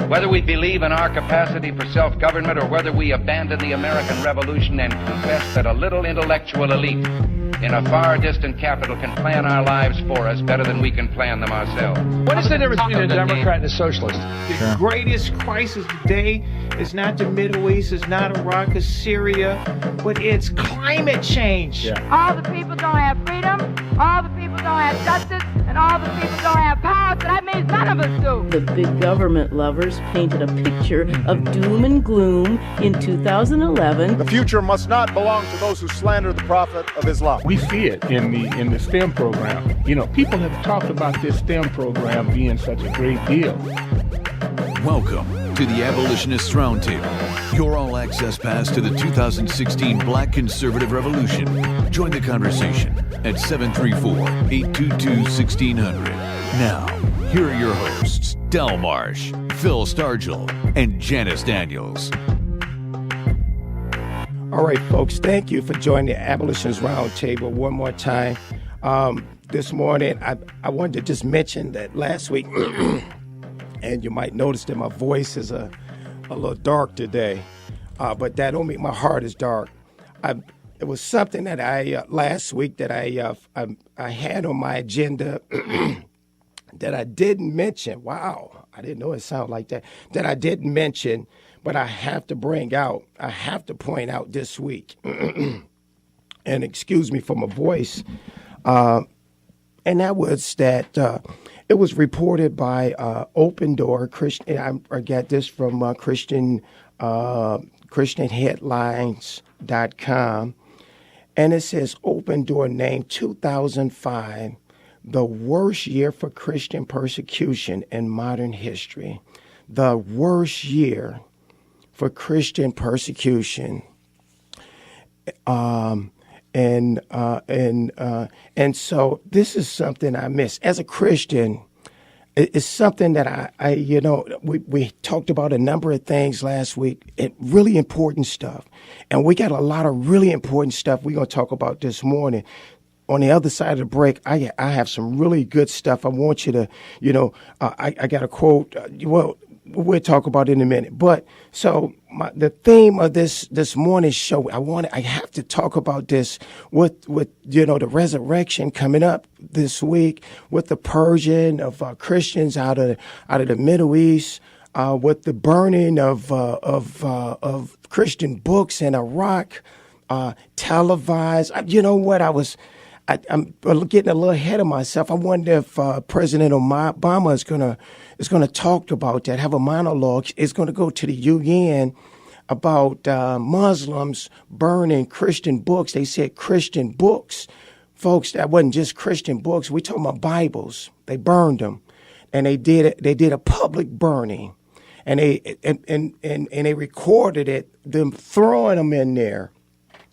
Whether we believe in our capacity for self-government or whether we abandon the American Revolution and confess that a little intellectual elite in a far distant capital can plan our lives for us better than we can plan them ourselves. What is the difference between a Democrat and a socialist? The greatest crisis today is not the Middle East, it's not Iraq or Syria, but it's climate change. Yeah. All the people don't have freedom, all the people don't have justice, and all the people don't have power, so that means none of us do. The big government lovers painted a picture of doom and gloom in 2011. The future must not belong to those who slander the Prophet of Islam. We see it in the STEM program. You know, people have talked about this STEM program being such a great deal. Welcome to the Abolitionists Roundtable, your all-access pass to the 2016 Black Conservative Revolution. Join the conversation at 734-822-1600. Now, here are your hosts, Del Marsh, Phil Stargell, and Janice Daniels. All right, folks, thank you for joining the Abolitionists Roundtable one more time. This morning, I wanted to just mention that last week, and you might notice that my voice is a little dark today, but that don't mean my heart is dark. It was something that I last week that I had on my agenda that I didn't mention. Wow, I didn't know it sounded like that. That I didn't mention, but I have to point out this week. And excuse me for my voice. And that was that it was reported by Open Door Christian. I got this from ChristianHeadlines.com, and it says Open Door named 2005 the worst year for Christian persecution in modern history. The worst year for Christian persecution. And so this is something I miss. As a Christian, it's something that we talked about a number of things last week, and really important stuff. And we got a lot of really important stuff we're going to talk about this morning. On the other side of the break, I have some really good stuff. I want you to, I got a quote. We'll talk about it in a minute. But so the theme of this morning's show, I have to talk about this with the resurrection coming up this week, with the purging of Christians out of the Middle East, with the burning of Christian books in Iraq, televised. You know what? I'm getting a little ahead of myself. I wonder if President Obama is going to talk about that, have a monologue. It's going to go to the UN about Muslims burning Christian books. They said Christian books. Folks, that wasn't just Christian books. We're talking about Bibles. They burned them, and they did a public burning, and they recorded it, them throwing them in there.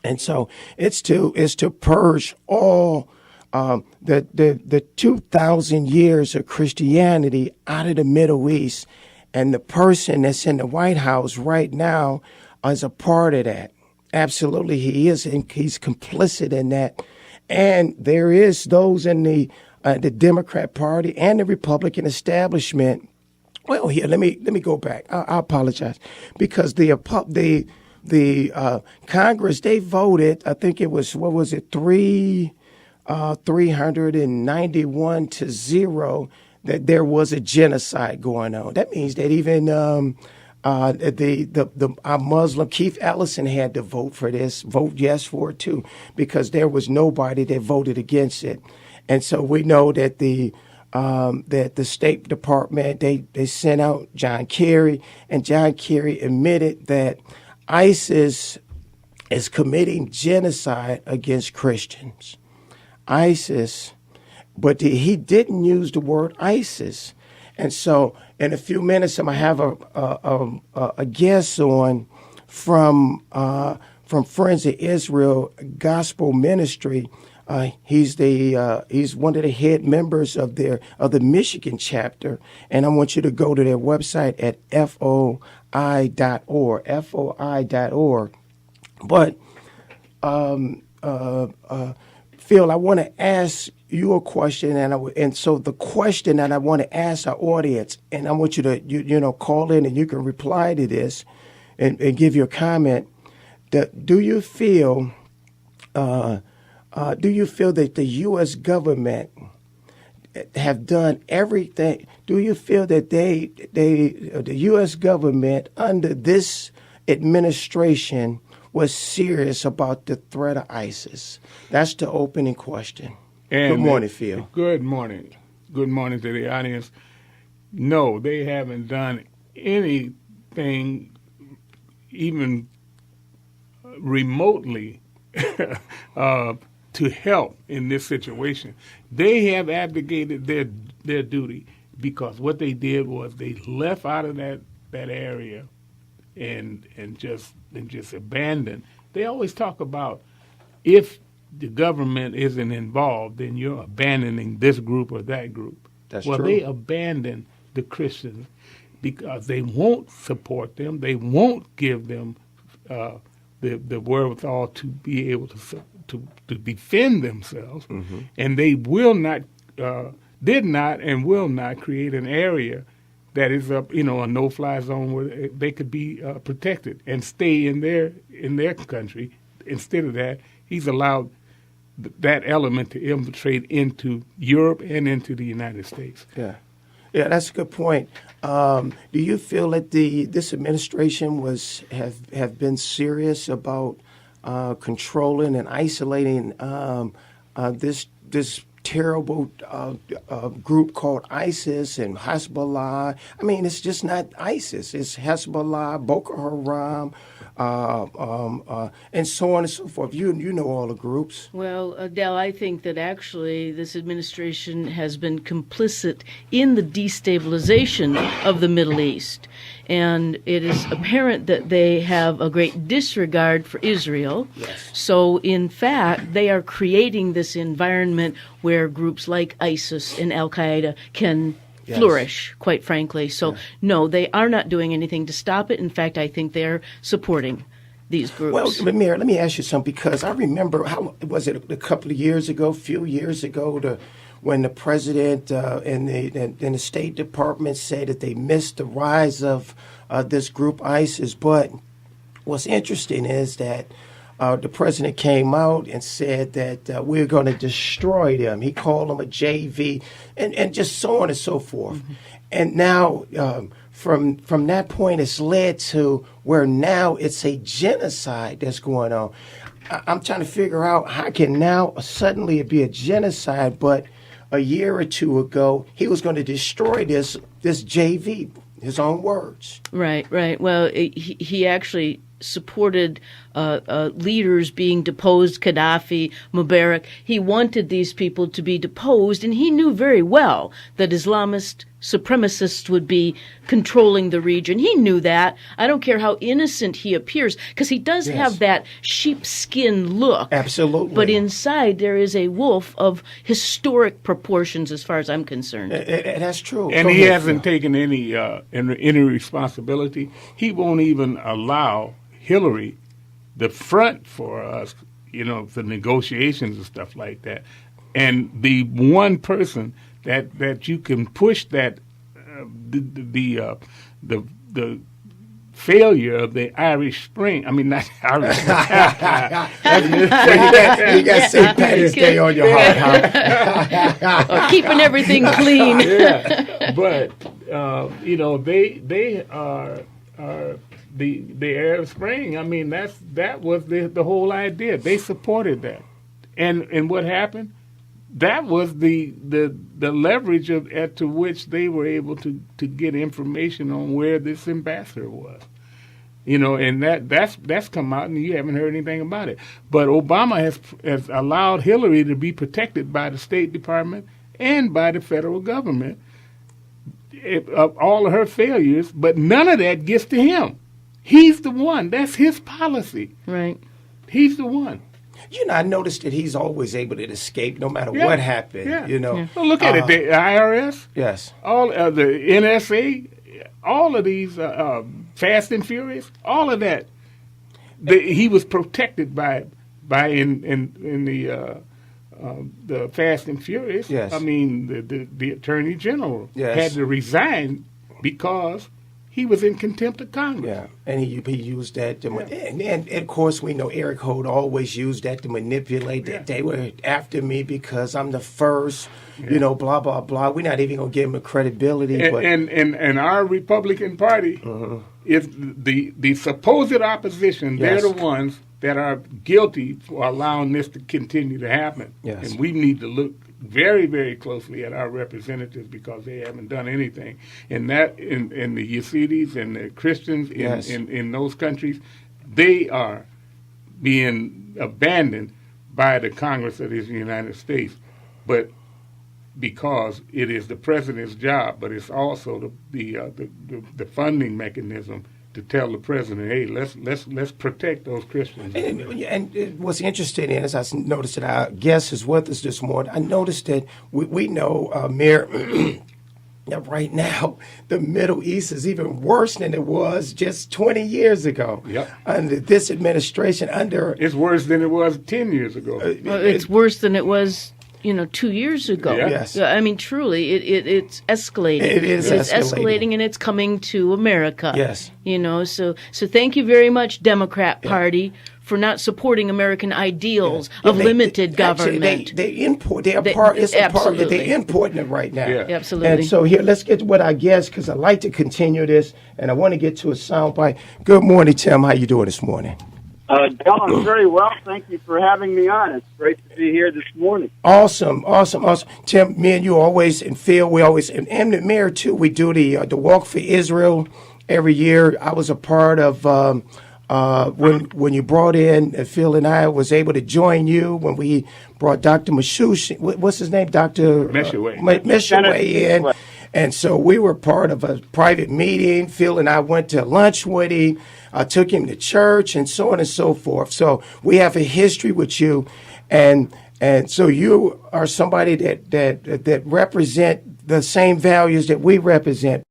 And so it's to purge all the 2,000 years of Christianity out of the Middle East, and the person that's in the White House right now is a part of that. Absolutely, he is, and he's complicit in that. And there is those in the Democrat Party and the Republican establishment. Well, here, let me go back. I apologize, because the Congress, they voted, I think it was, 391 to 0, that there was a genocide going on. That means that even our Muslim Keith Ellison had to vote yes for it too, because there was nobody that voted against it. And so we know that the State Department, they sent out John Kerry, and John Kerry admitted that ISIS is committing genocide against Christians. ISIS, but he didn't use the word ISIS. And so in a few minutes, I'm going to have a guest on from Friends of Israel Gospel Ministry. He's one of the head members of the Michigan chapter, and I want you to go to their website at foi.org. But Phil, I want to ask your question, and so the question that I want to ask our audience, and I want you to call in and you can reply to this, and give your comment. Do you feel that the U.S. government have done everything? Do you feel that the U.S. government under this administration was serious about the threat of ISIS? That's the opening question. And good morning, Phil. Good morning. Good morning to the audience. No, they haven't done anything even remotely to help in this situation. They have abdicated their duty, because what they did was they left out of that area and just abandoned. They always talk about, if the government isn't involved, then you're abandoning this group or that group. That's true. They abandoned the Christians because they won't support them. They won't give them the wherewithal to be able to defend themselves, and they will not, did not, and will not create an area that is a no-fly zone where they could be protected and stay in their country. Instead of that, he's allowed that element to infiltrate into Europe and into the United States. Yeah, that's a good point. Do you feel that this administration have been serious about controlling and isolating this terrible group called ISIS and Hezbollah? I mean, it's just not ISIS. It's Hezbollah, Boko Haram, and so on and so forth. You know all the groups. Well, Del, I think that actually this administration has been complicit in the destabilization of the Middle East. And it is apparent that they have a great disregard for Israel. Yes. So, in fact, they are creating this environment where groups like ISIS and Al-Qaeda can flourish, quite frankly. So, no, they are not doing anything to stop it. In fact, I think they're supporting these groups. Well, Mayor, let me ask you something, because I remember, how was it, a couple of years ago, when the president and the State Department said that they missed the rise of this group ISIS. But what's interesting is that the president came out and said that we're going to destroy them. He called them a JV, and just so on and so forth. Mm-hmm. And now from that point, it's led to where now it's a genocide that's going on. I'm trying to figure out how can now suddenly it be a genocide, but a year or two ago, he was going to destroy this JV, his own words. Right. Well, he actually supported leaders being deposed, Gaddafi, Mubarak. He wanted these people to be deposed, and he knew very well that Islamist supremacists would be controlling the region. He knew that. I don't care how innocent he appears, because he does have that sheepskin look. Absolutely. But inside there is a wolf of historic proportions, as far as I'm concerned. That's true. And he hasn't taken any responsibility. He won't even allow Hillary the front for us, the negotiations and stuff like that. And the one person that you can push that the failure of the Irish Spring. I mean, not Irish Spring. You got St. Patty's Day on your heart, huh? Keeping everything clean. Yeah, but they are the Arab Spring. I mean, that was the whole idea. They supported that, and what happened? That was the leverage at to which they were able to get information on where this ambassador was, and that's come out, and you haven't heard anything about it. But Obama has allowed Hillary to be protected by the State Department and by the federal government of all of her failures, but none of that gets to him. He's the one. That's his policy. Right. He's the one. I noticed that he's always able to escape no matter what happened. Yeah. Well, look at it. The IRS. Yes. All the NSA. All of these Fast and Furious. All of that. He was protected by in the the Fast and Furious. Yes. I mean, the Attorney General Yes. had to resign because he was in contempt of Congress. Yeah, and he used that to, and of course we know Eric Holt always used that to manipulate that they were after me because I'm the first, blah blah blah. We're not even gonna give him a credibility. And our Republican Party is the supposed opposition. Yes. They're the ones that are guilty for allowing this to continue to happen. Yes. And we need to look very, very closely at our representatives because they haven't done anything. And that in the Yazidis and the Christians in those countries, they are being abandoned by the Congress of the United States. But because it is the president's job, but it's also the funding mechanism to tell the president, hey, let's protect those Christians. And what's interesting is I noticed that our guest is with us this morning. I noticed that we know, Mayor, that right now the Middle East is even worse than it was just 20 years ago. Yep. Under this administration, it's worse than it was 10 years ago. It's worse than it was 2 years ago. Yeah. Yes. I mean, truly, it's escalating. It's escalating, and it's coming to America. Yes. So thank you very much, Democrat Party, for not supporting American ideals of limited government. Actually, they import. They are part. It's a part. They're importing it right now. Yeah. Absolutely. And so here, let's get to what I guess because I like to continue this, and I want to get to a soundbite. Good morning, Tim. How you doing this morning? Del, I'm very well. Thank you for having me on. It's great to be here this morning. Awesome. Tim, me and you always, and Phil, we always, and the mayor too, we do the Walk for Israel every year. I was a part of when you brought in, Phil and I was able to join you when we brought Dr. Mashush, what's his name? Dr. Meshaway in. And so we were part of a private meeting. Phil and I went to lunch with him. I took him to church and so on and so forth. So we have a history with you. And so you are somebody that represent the same values that we represent.